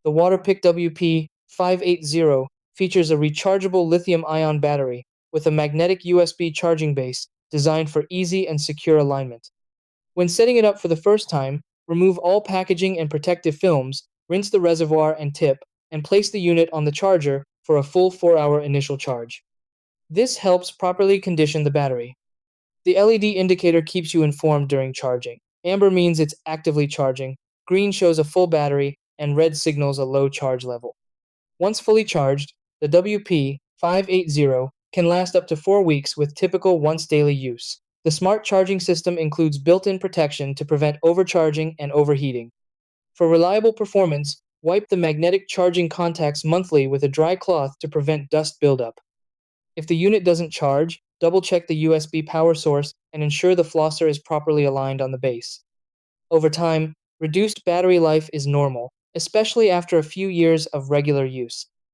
The Waterpik WP 580 features a rechargeable lithium-ion battery with a magnetic USB charging base designed for easy and secure alignment. When setting it up for the first time, remove all packaging and protective films, rinse the reservoir and tip, and place the unit on the charger for a full 4-hour initial charge. This helps properly condition the battery. The LED indicator keeps you informed during charging. Amber means it's actively charging, green shows a full battery, and red signals a low charge level. Once fully charged, the WP 580 can last up to 4 weeks with typical once daily use. The smart charging system includes built-in protection to prevent overcharging and overheating. For reliable performance, wipe the magnetic charging contacts monthly with a dry cloth to prevent dust buildup. If the unit doesn't charge, double-check the USB power source and ensure the flosser is properly aligned on the base. Over time, reduced battery life is normal, especially after a few years of regular use.